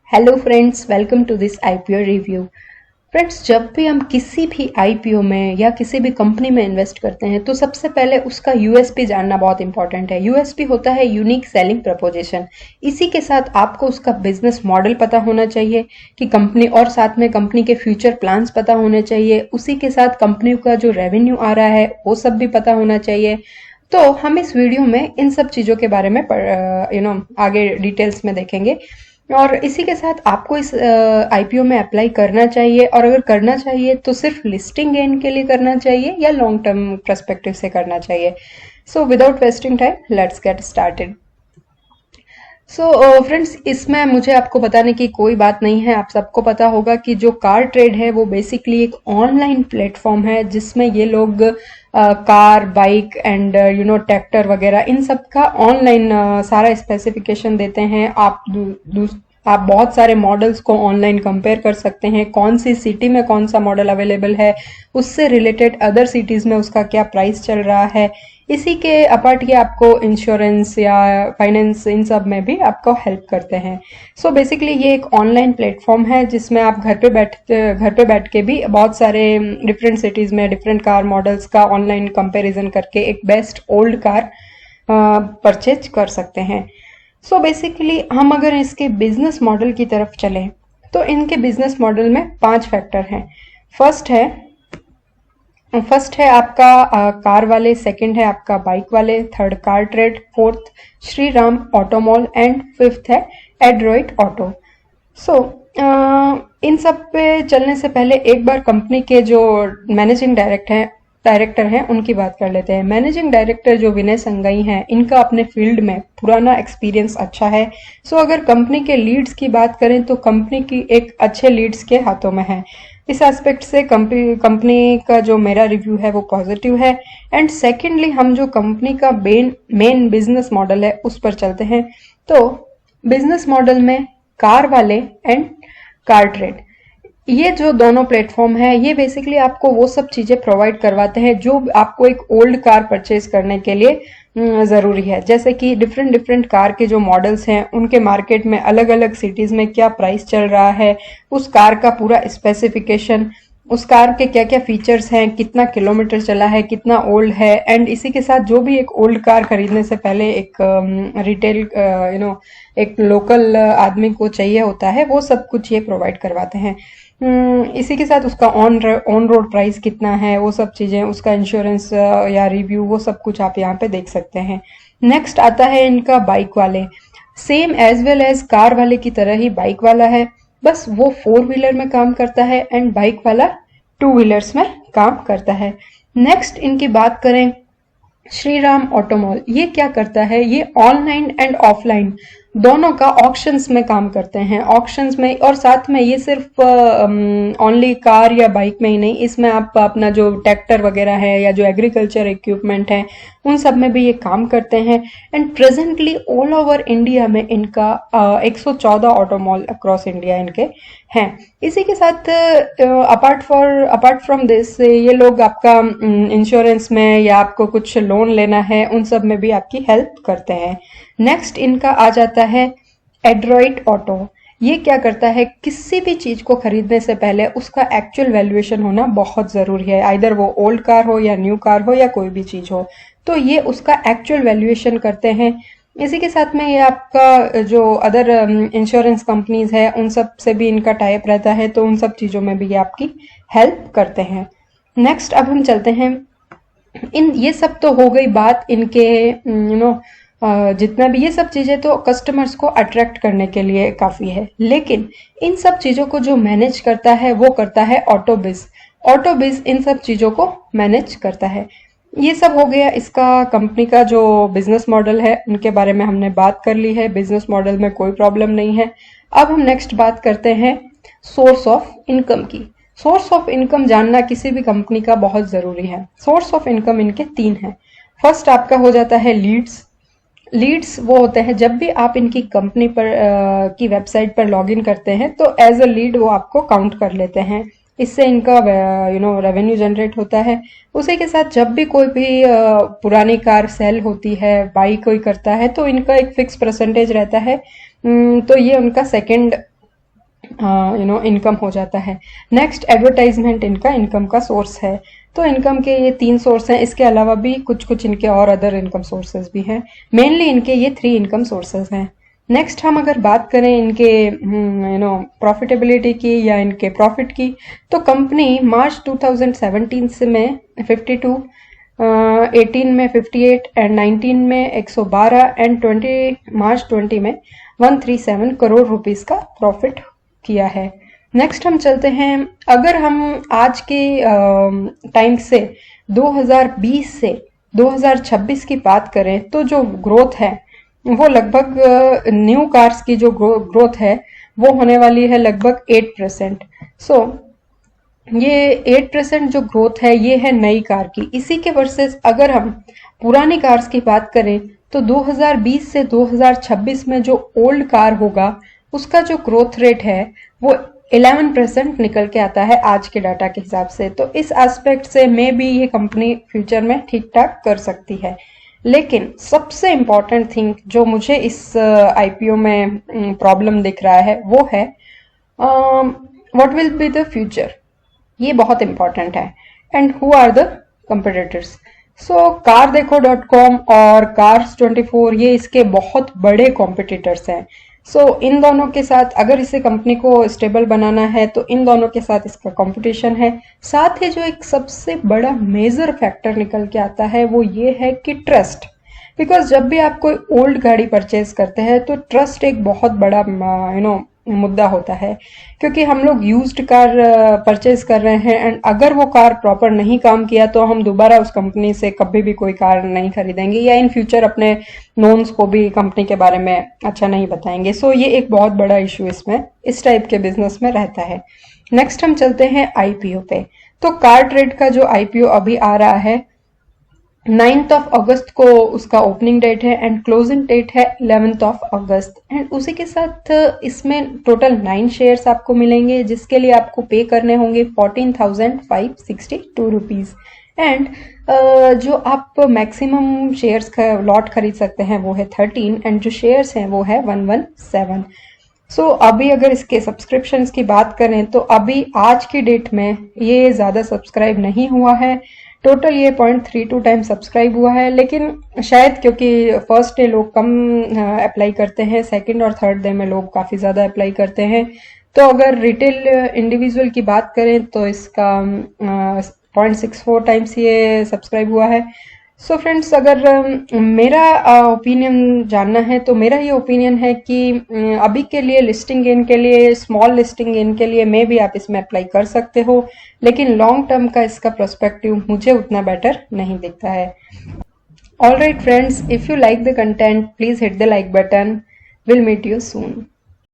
Hello friends, welcome to this IPO review. Friends, जब भी हम किसी भी आईपीओ में या किसी भी कंपनी में इन्वेस्ट करते हैं तो सबसे पहले उसका यूएसपी जानना बहुत इंपॉर्टेंट है। यूएसपी होता है यूनिक सेलिंग प्रपोजिशन। इसी के साथ आपको उसका बिजनेस मॉडल पता होना चाहिए कि कंपनी, और साथ में कंपनी के फ्यूचर प्लान्स पता होने चाहिए। उसी के साथ कंपनी का जो रेवेन्यू आ रहा है वो सब भी पता होना चाहिए। तो हम इस वीडियो में इन सब चीज़ों के बारे में आगे डिटेल्स में देखेंगे। और इसी के साथ आपको इस आईपीओ में अप्लाई करना चाहिए, और अगर करना चाहिए तो सिर्फ लिस्टिंग गेन के लिए करना चाहिए या लॉन्ग टर्म पर्सपेक्टिव से करना चाहिए। So without wasting time, let's get started. So friends, इसमें मुझे आपको बताने की कोई बात नहीं है। आप सबको पता होगा कि जो कार ट्रेड है वो बेसिकली एक ऑनलाइन प्लेटफॉर्म है जिसमें ये लोग कार, बाइक एंड ट्रैक्टर वगैरह इन सब का ऑनलाइन सारा स्पेसिफिकेशन देते हैं। आप बहुत सारे मॉडल्स को ऑनलाइन कंपेयर कर सकते हैं, कौन सी सिटी में कौन सा मॉडल अवेलेबल है, उससे रिलेटेड अदर सिटीज में उसका क्या प्राइस चल रहा है। इसी के अपार्ट ये आपको इंश्योरेंस या फाइनेंस इन सब में भी आपको हेल्प करते हैं। सो बेसिकली ये एक ऑनलाइन प्लेटफॉर्म है जिसमें आप घर पे बैठ के भी बहुत सारे डिफरेंट सिटीज में डिफरेंट कार मॉडल्स का ऑनलाइन कंपैरिजन करके एक बेस्ट ओल्ड कार परचेज कर सकते हैं। सो बेसिकली हम अगर इसके बिजनेस मॉडल की तरफ चलें तो इनके बिजनेस मॉडल में 5 फैक्टर हैं। फर्स्ट है आपका कार वाले, सेकंड है आपका बाइक वाले, third car trade, fourth Shri Ram ऑटोमॉल and fifth है एड्रॉइट ऑटो। सो इन सब पे चलने से पहले एक बार कंपनी के जो मैनेजिंग डायरेक्टर हैं उनकी बात कर लेते हैं। मैनेजिंग डायरेक्टर जो विनय संगई हैं, इनका अपने फील्ड में पुराना एक्सपीरियंस अच्छा है। सो अगर कंपनी के लीड्स की बात करें तो कंपनी की एक अच्छे लीड्स के हाथों में है। इस एस्पेक्ट से कंपनी का जो मेरा रिव्यू है वो पॉजिटिव है। एंड सेकेंडली, हम जो कंपनी का मेन बिजनेस मॉडल है उस पर चलते हैं। तो बिजनेस मॉडल में कार वाले एंड कार ट्रेड, ये जो दोनों प्लेटफॉर्म है ये बेसिकली आपको वो सब चीजें प्रोवाइड करवाते हैं जो आपको एक ओल्ड कार परचेज करने के लिए जरूरी है। जैसे कि डिफरेंट डिफरेंट कार के जो मॉडल्स हैं उनके मार्केट में अलग अलग सिटीज में क्या प्राइस चल रहा है, उस कार का पूरा स्पेसिफिकेशन, उस कार के क्या क्या फीचर्स हैं, कितना किलोमीटर चला है, कितना ओल्ड है। एंड इसी के साथ जो भी एक ओल्ड कार खरीदने से पहले एक रिटेल एक लोकल आदमी को चाहिए होता है, वो सब कुछ ये प्रोवाइड करवाते हैं। इसी के साथ उसका ऑन रोड प्राइस कितना है, वो सब चीजें, उसका इंश्योरेंस या रिव्यू, वो सब कुछ आप यहाँ पे देख सकते हैं। नेक्स्ट आता है इनका बाइक वाले। Same as well as car वाले की तरह ही बाइक वाला है, बस वो 4 व्हीलर में काम करता है एंड बाइक वाला 2 व्हीलर्स में काम करता है। नेक्स्ट इनकी बात करें श्री राम ऑटोमॉल, ये क्या करता है, ये ऑनलाइन एंड ऑफलाइन दोनों का ऑक्शंस में काम करते हैं। ऑक्शंस में, और साथ में ये सिर्फ ओनली कार या बाइक में ही नहीं, इसमें आप अपना जो ट्रैक्टर वगैरह है या जो एग्रीकल्चर इक्विपमेंट है उन सब में भी ये काम करते हैं। And presently all over India में इनका 114 ऑटोमॉल अक्रॉस इंडिया इनके हैं। इसी के साथ अपार्ट फ्रॉम दिस, ये लोग आपका इंश्योरेंस में या आपको कुछ लोन लेना है उन सब में भी आपकी हेल्प करते हैं। नेक्स्ट इनका आ जाता है एड्रॉइट ऑटो। ये क्या करता है, किसी भी चीज को खरीदने से पहले उसका एक्चुअल वैल्यूएशन होना बहुत जरूरी है। आइदर वो ओल्ड कार हो या न्यू कार हो या कोई भी चीज हो, तो ये उसका एक्चुअल वैल्यूएशन करते हैं। इसी के साथ में ये आपका जो अदर इंश्योरेंस कंपनीज है उन सब से भी इनका टाइप रहता है, तो उन सब चीजों में भी ये आपकी हेल्प करते हैं। नेक्स्ट अब हम चलते हैं, ये सब तो हो गई बात इनके जितना भी, ये सब चीजें तो कस्टमर्स को अट्रैक्ट करने के लिए काफी है। लेकिन इन सब चीजों को जो मैनेज करता है वो करता है ऑटोबिज इन सब चीजों को मैनेज करता है। ये सब हो गया इसका कंपनी का जो बिजनेस मॉडल है, उनके बारे में हमने बात कर ली है। बिजनेस मॉडल में कोई प्रॉब्लम नहीं है। अब हम नेक्स्ट बात करते हैं सोर्स ऑफ इनकम की। सोर्स ऑफ इनकम जानना किसी भी कंपनी का बहुत जरूरी है। सोर्स ऑफ इनकम इनके 3 हैं। फर्स्ट आपका हो जाता है लीड्स वो होते हैं जब भी आप इनकी कंपनी पर की वेबसाइट पर लॉगिन करते हैं तो एज अ लीड वो आपको काउंट कर लेते हैं। इससे इनका रेवेन्यू जनरेट होता है। उसी के साथ जब भी कोई भी पुरानी कार सेल होती है, बाई कोई करता है, तो इनका एक फिक्स परसेंटेज रहता है। तो ये उनका सेकंड इनकम हो जाता है। नेक्स्ट एडवर्टाइजमेंट इनका इनकम का सोर्स है। तो इनकम के ये 3 सोर्स हैं, इसके अलावा भी कुछ कुछ इनके और अदर इनकम सोर्सेज भी हैं। मेनली इनके ये 3 इनकम सोर्सेज हैं। नेक्स्ट हम अगर बात करें इनके प्रॉफिटेबिलिटी की या इनके प्रॉफिट की, तो कंपनी मार्च 2017 से में 52, 18 में 58 एंड 19 में 112 एंड मार्च 20 में 137 करोड़ रुपीस का प्रॉफिट किया है। नेक्स्ट हम चलते हैं, अगर हम आज के टाइम से 2020 से 2026 की बात करें, तो जो ग्रोथ है वो लगभग न्यू कार्स की जो ग्रोथ है वो होने वाली है लगभग 8%। सो ये 8% जो ग्रोथ है ये है नई कार की। इसी के वर्सेस अगर हम पुरानी कार्स की बात करें, तो 2020 से 2026 में जो ओल्ड कार होगा उसका जो ग्रोथ रेट है वो 11% निकल के आता है आज के डाटा के हिसाब से। तो इस एस्पेक्ट से मे बी ये कंपनी फ्यूचर में ठीक ठाक कर सकती है। लेकिन सबसे इम्पॉर्टेंट थिंग जो मुझे इस आईपीओ में प्रॉब्लम दिख रहा है वो है what will be the future. ये बहुत इंपॉर्टेंट है। And who are the competitors. So car देखो .com और Cars24 ये इसके बहुत बड़े कॉम्पिटिटर्स हैं। सो इन दोनों के साथ अगर इसे कंपनी को स्टेबल बनाना है तो इन दोनों के साथ इसका कंपटीशन है। साथ ही जो एक सबसे बड़ा मेजर फैक्टर निकल के आता है वो ये है कि ट्रस्ट। बिकॉज जब भी आप कोई ओल्ड गाड़ी परचेज करते हैं तो ट्रस्ट एक बहुत बड़ा मुद्दा होता है, क्योंकि हम लोग यूज्ड कार परचेज कर रहे हैं एंड अगर वो कार प्रॉपर नहीं काम किया तो हम दोबारा उस कंपनी से कभी भी कोई कार नहीं खरीदेंगे या इन फ्यूचर अपने नोन्स को भी कंपनी के बारे में अच्छा नहीं बताएंगे। सो ये एक बहुत बड़ा इशू इसमें इस टाइप के बिजनेस में रहता है। नेक्स्ट हम चलते हैं आईपीओ पे। तो कार ट्रेड का जो आईपीओ अभी आ रहा है 9th ऑफ अगस्त को उसका ओपनिंग डेट है एंड क्लोजिंग डेट है 11th ऑफ अगस्त। एंड उसी के साथ इसमें टोटल 9 शेयर्स आपको मिलेंगे जिसके लिए आपको पे करने होंगे 14,562 रुपीज। एंड जो आप मैक्सिमम शेयर्स का लॉट खरीद सकते हैं वो है 13 एंड जो शेयर्स हैं वो है 117। सो अभी अगर इसके सब्सक्रिप्शंस की बात करें तो अभी आज की डेट में ये ज़्यादा सब्सक्राइब नहीं हुआ है। टोटल ये 0.32 टाइम सब्सक्राइब हुआ है, लेकिन शायद क्योंकि फर्स्ट डे लोग कम अप्लाई करते हैं, सेकंड और थर्ड डे में लोग काफ़ी ज़्यादा अप्लाई करते हैं। तो अगर रिटेल इंडिविजुअल की बात करें तो इसका 0.64 टाइम्स ये सब्सक्राइब हुआ है। सो फ्रेंड्स, अगर मेरा ओपिनियन जानना है तो मेरा ये ओपिनियन है कि अभी के लिए लिस्टिंग गेन के लिए, स्मॉल लिस्टिंग गेन के लिए मे भी आप इसमें अप्लाई कर सकते हो, लेकिन लॉन्ग टर्म का इसका प्रोस्पेक्टिव मुझे उतना बेटर नहीं दिखता है। All right friends, if you like the content please hit the like button. Will meet you soon.